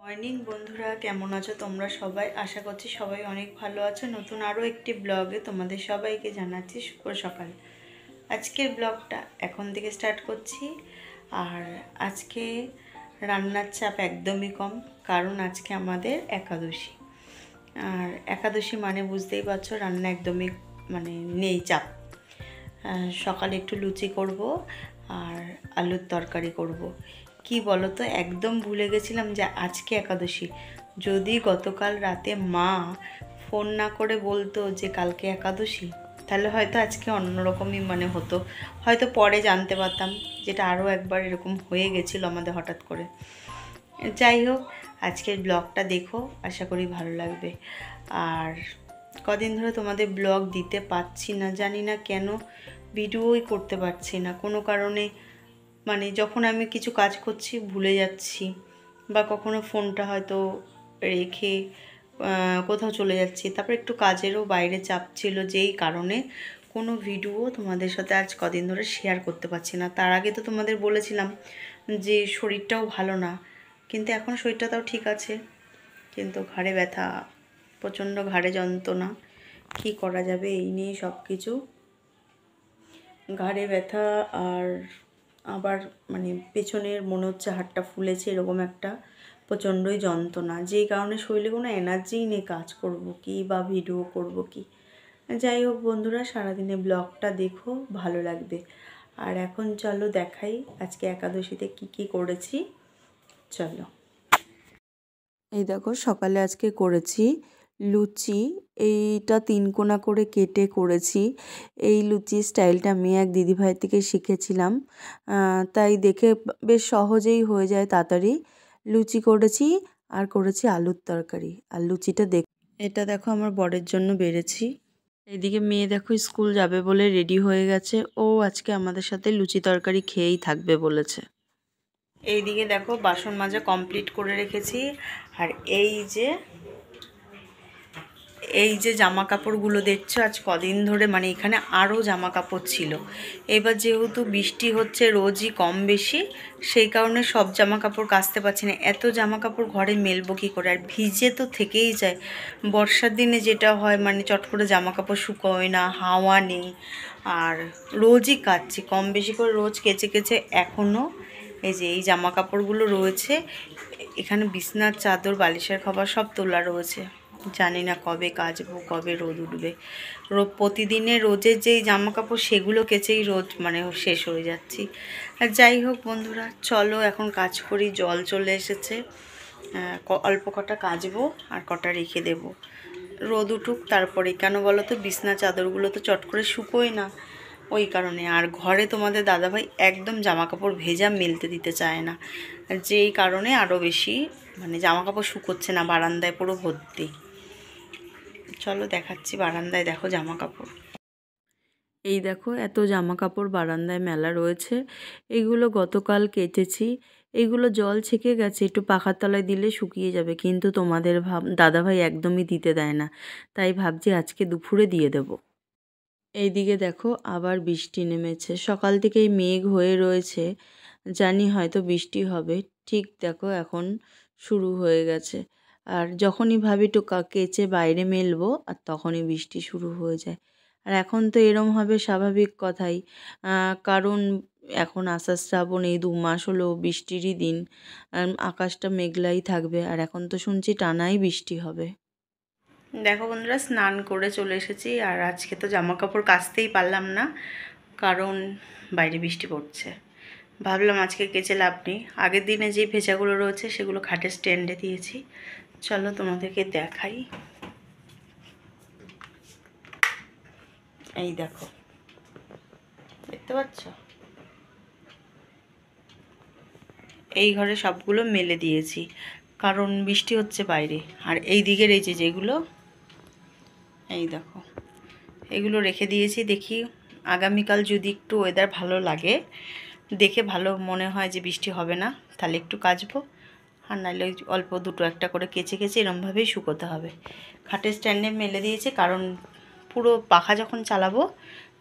Morning বন্ধুরা, কেমন আছো তোমরা সবাই? আশা করছি সবাই অনেক ভালো আছো। নতুন আরও একটি ব্লগে তোমাদের সবাইকে জানাচ্ছি শুভ সকাল। আজকের ব্লগটা এখন থেকে স্টার্ট করছি। আর আজকে রান্নার চাপ একদমই কম, কারণ আজকে আমাদের একাদশী। আর একাদশী মানে বুঝতেই পারছো, রান্না একদমই মানে নেই চাপ। সকালে একটু লুচি করব আর আলুর তরকারি করব। কি বলো তো, একদম ভুলে গেছিলাম যে আজকে একাদশী। যদি গতকাল রাতে মা ফোন না করে বলতো যে কালকে একাদশী, তাহলে হয়তো আজকে অন্যরকমই মানে হতো, হয়তো পরে জানতে পারতাম। যেটা আরও একবার এরকম হয়ে গেছিলো আমাদের হঠাৎ করে। যাই হোক, আজকের ব্লগটা দেখো, আশা করি ভালো লাগবে। আর কদিন ধরে তোমাদের ব্লগ দিতে পারছি না, জানি না কেন, ভিডিওই করতে পারছি না কোনো কারণে। মানে যখন আমি কিছু কাজ করছি ভুলে যাচ্ছি, বা কখনো ফোনটা হয়তো রেখে কোথাও চলে যাচ্ছি। তারপর একটু কাজেরও বাইরে চাপ ছিল, যেই কারণে কোনো ভিডিও তোমাদের সাথে আজ কদিন ধরে শেয়ার করতে পারছি না। তার আগে তো তোমাদের বলেছিলাম যে শরীরটাও ভালো না, কিন্তু এখন শরীরটা তাও ঠিক আছে, কিন্তু ঘাড়ে ব্যথা, প্রচণ্ড ঘাড়ে যন্ত্রণা। কী করা যাবে এই নিয়ে সব কিছু, ঘাড়ে ব্যথা। আর আবার মানে পেছনের মনে হচ্ছে হাতটা ফুলেছে, এরকম একটা প্রচণ্ডই যন্ত্রণা, যেই কারণে শরীরে কোনো এনার্জিই নেই কাজ করব কি বা ভিডিও করব কি। যাই হোক বন্ধুরা, সারাদিনে ব্লগটা দেখো, ভালো লাগবে। আর এখন চলো দেখাই আজকে একাদশীতে কি কি করেছি। চলো, এই দেখো সকালে আজকে করেছি লুচি। এইটা 3 কোনা করে কেটে করেছি। এই লুচি স্টাইলটা আমি এক দিদিভাইয়ের থেকে শিখেছিলাম, তাই দেখে বেশ সহজেই হয়ে যায়, তাড়াতাড়ি। লুচি করেছি আর করেছি আলুর তরকারি। আর লুচিটা এটা দেখো আমার বরের জন্য বেড়েছি। এদিকে মেয়ে দেখো স্কুল যাবে বলে রেডি হয়ে গেছে, ও আজকে আমাদের সাথে লুচি তরকারি খেয়েই থাকবে বলেছে। এইদিকে দেখো বাসন মাজা কমপ্লিট করে রেখেছি। আর এই যে জামা কাপড়গুলো দেখছো, আজ কদিন ধরে মানে এখানে আরও জামা কাপড় ছিল। এবার যেহেতু বৃষ্টি হচ্ছে রোজই কম বেশি, সেই কারণে সব জামা কাপড় কাচতে পারছি না। এত জামা কাপড় ঘরে মেলবো কী করে, আর ভিজে তো থেকেই যায়। বর্ষার দিনে যেটা হয় মানে চট করে জামা কাপড় শুকোয় না, হাওয়া নেই। আর রোজই কাচ্ছি, কম বেশি করে রোজ কেচে কেচে এখনও এই যে এই জামা কাপড়গুলো রয়েছে। এখানে বিছনার চাদর, বালিশের খাবার সব তোলা রয়েছে। জানি না কবে কাচবো, কবে রোদ উঠবে। প্রতিদিনের রোজের যেই জামা কাপড় সেগুলো কেচেই রোজ মানে শেষ হয়ে যাচ্ছি। আর যাই হোক বন্ধুরা, চলো এখন কাজ করি। জল চলে এসেছে, অল্প কটা কাচবো আর কটা রেখে দেব, রোদ উঠুক তারপরে। কেন বলো তো, বিছনা চাদরগুলো তো চট করে শুকোয় না, ওই কারণে। আর ঘরে তোমাদের দাদাভাই একদম জামা কাপড় ভেজা মেলতে দিতে চায় না, যেই কারণে আরও বেশি মানে জামা কাপড় শুকোচ্ছে না, বারান্দায় পুরো ভর্তি। চলো দেখাচ্ছি, বারান্দায় দেখো জামা কাপড়। এই দেখো এত জামা কাপড় বারান্দায় মেলা রয়েছে। এইগুলো গতকাল কেচেছি, এইগুলো জল ছেঁকে গেছে, একটু পাখার তলায় দিলে শুকিয়ে যাবে, কিন্তু তোমাদের দাদাভাই একদমই দিতে দেয় না, তাই ভাবছি আজকে দুপুরে দিয়ে দেব। এইদিকে দেখো আবার বৃষ্টি নেমেছে, সকাল থেকেই মেঘ হয়ে রয়েছে, জানি হয়তো বৃষ্টি হবে। ঠিক দেখো এখন শুরু হয়ে গেছে। আর যখনই ভাবি একটু কেচে বাইরে মেলবো, আর তখনই বৃষ্টি শুরু হয়ে যায়। আর এখন তো এরম হবে স্বাভাবিক কথাই, কারণ এখন আষাঢ় শ্রাবণ, এই 2 মাস হলো বৃষ্টিরই দিন। আকাশটা মেঘলাই থাকবে, আর এখন তো শুনছি টানাই বৃষ্টি হবে। দেখো বন্ধুরা, স্নান করে চলে এসেছি। আর আজকে তো জামা কাপড় কাচতেই পারলাম না, কারণ বাইরে বৃষ্টি পড়ছে। ভাবলাম আজকে কেচে লাভ নেই, আগের দিনে যেই ভেজাগুলো রয়েছে সেগুলো খাটের স্ট্যান্ডে দিয়েছি। চলো তোমাদেরকে দেখাই। এই দেখো, দেখতে পাচ্ছ, এই ঘরে সবগুলো মেলে দিয়েছি, কারণ বৃষ্টি হচ্ছে বাইরে। আর এই দিকের এই যেগুলো, এই দেখো, এগুলো রেখে দিয়েছি। দেখি আগামীকাল যদি একটু ওয়েদার ভালো লাগে, দেখে ভালো মনে হয় যে বৃষ্টি হবে না, তাহলে একটু কাচবো। আর নাহলে অল্প দুটো একটা করে কেচে কেচে এরমভাবেই শুকোতে হবে। খাটের স্ট্যান্ডে মেলে দিয়েছে, কারণ পুরো পাখা যখন চালাবো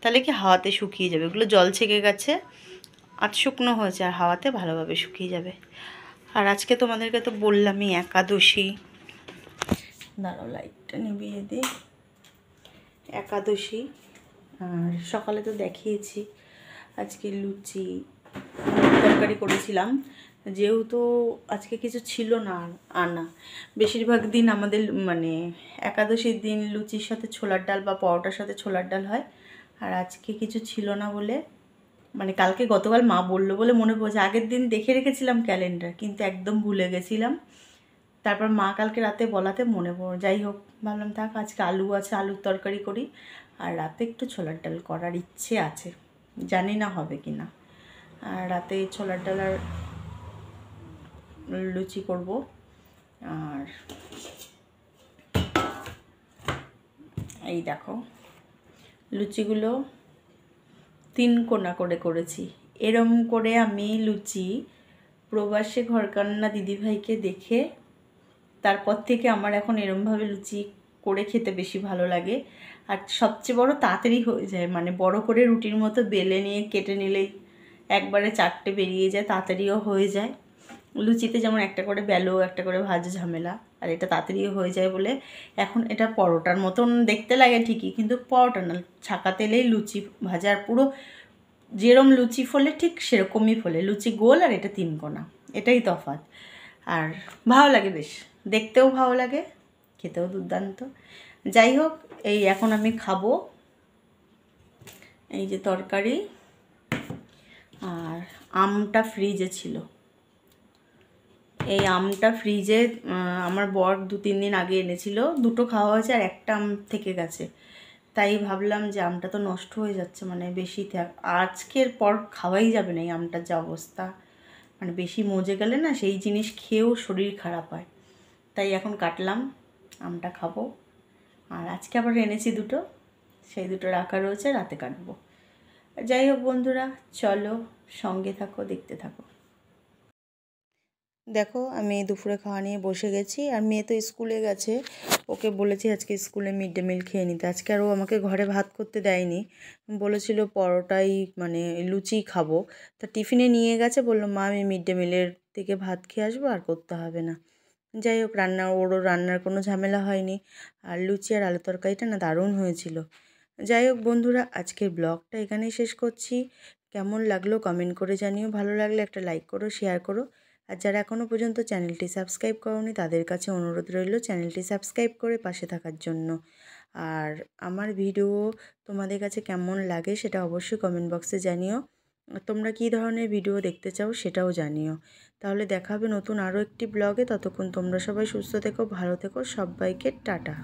তাহলে কি হাওয়াতে শুকিয়ে যাবে। এগুলো জল ছেঁকে গেছে, আধ শুকনো হয়েছে, আর হাওয়াতে ভালোভাবে শুকিয়ে যাবে। আর আজকে তোমাদেরকে তো বললামই একাদশী, দাঁড়াও লাইটটা নিভিয়ে দিই, একাদশী। আর সকালে তো দেখিয়েছি আজকে লুচি তরকারি করেছিলাম, যেহেতু আজকে কিছু ছিল না আনা। বেশিরভাগ দিন আমাদের মানে একাদশীর দিন লুচির সাথে ছোলার ডাল বা পরোটার সাথে ছোলার ডাল হয়। আর আজকে কিছু ছিল না বলে, মানে কালকে গতকাল মা বললো বলে মনে পড়ছে, আগের দিন দেখে রেখেছিলাম ক্যালেন্ডার, কিন্তু একদম ভুলে গেছিলাম। তারপর মা কালকে রাতে বলাতে মনে পড়ো, যাই হোক ভাবলাম থাক, আজকে আলু আছে, আলুর তরকারি করি। আর রাতে একটু ছোলার ডাল করার ইচ্ছে আছে, জানি না হবে কি না। আর রাতে ছোলার ডাল আর লুচি করব। আর এই দেখো লুচিগুলো 3 কোনা করে করেছি। এরম করে আমি লুচি প্রবাসে ঘরকন্না দিদিভাইকে দেখে তারপর থেকে আমার এখন এরমভাবে লুচি করে খেতে বেশি ভালো লাগে। আর সবচেয়ে বড় তাড়াতাড়ি হয়ে যায়, মানে বড় করে রুটির মতো বেলে নিয়ে কেটে নিলেই একবারে 4টে বেরিয়ে যায়, তাড়াতাড়িও হয়ে যায়। লুচিতে যেমন একটা করে বেলো, একটা করে ভাজা ঝামেলা, আর এটা তাড়াতাড়িও হয়ে যায় বলে এখন এটা পরোটার মতন দেখতে লাগে ঠিকই, কিন্তু পরোটা না, ছাকা তেলেই লুচি ভাজার পুরো যেরম লুচি ফোলে ঠিক সেরকমই ফোলে। লুচি গোল আর এটা 3 কোনা, এটাই তফাৎ। আর ভালো লাগে বেশ, দেখতেও ভালো লাগে, খেতেও দুর্দান্ত। যাই হোক, এই এখন আমি খাবো এই যে তরকারি। আর আমটা ফ্রিজে ছিল, এই আমটা ফ্রিজে আমার বর 2-3 দিন আগে এনেছিল, 2টো খাওয়া হয়েছে আর একটা আম থেকে গেছে। তাই ভাবলাম যে আমটা তো নষ্ট হয়ে যাচ্ছে, মানে বেশি আজকের পর খাওয়াই যাবে না এই আমটার যা অবস্থা। মানে বেশি মজে গেলে না সেই জিনিস খেয়েও শরীর খারাপ হয়। তাই এখন কাটলাম, আমটা খাবো। আর আজকে আবার এনেছি 2টো, সেই 2টো রাখা রয়েছে, রাতে কাটবো। যাই হোক বন্ধুরা, চলো সঙ্গে থাকো, দেখতে থাকো। দেখো আমি দুপুরে খাওয়া নিয়ে বসে গেছি, আর মেয়ে তো স্কুলে গেছে, ওকে বলেছি আজকে স্কুলে মিড ডে মিল খেয়ে নিতে। আজকে আর ও আমাকে ঘরে ভাত করতে দেয়নি, বলেছিল পরোটাই মানে লুচি খাবো। তা টিফিনে নিয়ে গেছে, বললো মা আমি মিড ডে মিলের থেকে ভাত খেয়ে আসবো, আর করতে হবে না। যাই হোক, ওরও রান্নার কোনো ঝামেলা হয়নি। আর লুচি আর আলু তরকারিটা না দারুণ হয়েছিল। যাই হোক বন্ধুরা, আজকের ব্লগটা এখানেই শেষ করছি। কেমন লাগলো কমেন্ট করে জানিও, ভালো লাগলে একটা লাইক করো, শেয়ার করো। আর যারা এখনও পর্যন্ত চ্যানেলটি সাবস্ক্রাইব করোনি তাদের কাছে অনুরোধ রইল চ্যানেলটি সাবস্ক্রাইব করে পাশে থাকার জন্য। আর আমার ভিডিও তোমাদের কাছে কেমন লাগে সেটা অবশ্যই কমেন্ট বক্সে জানিও। তোমরা কী ধরনের ভিডিও দেখতে চাও সেটাও জানিও। তাহলে দেখা হবে নতুন আরও একটি ব্লগে। ততক্ষণ তোমরা সবাই সুস্থ থেকো, ভালো থেকো, সবাইকে টাটা।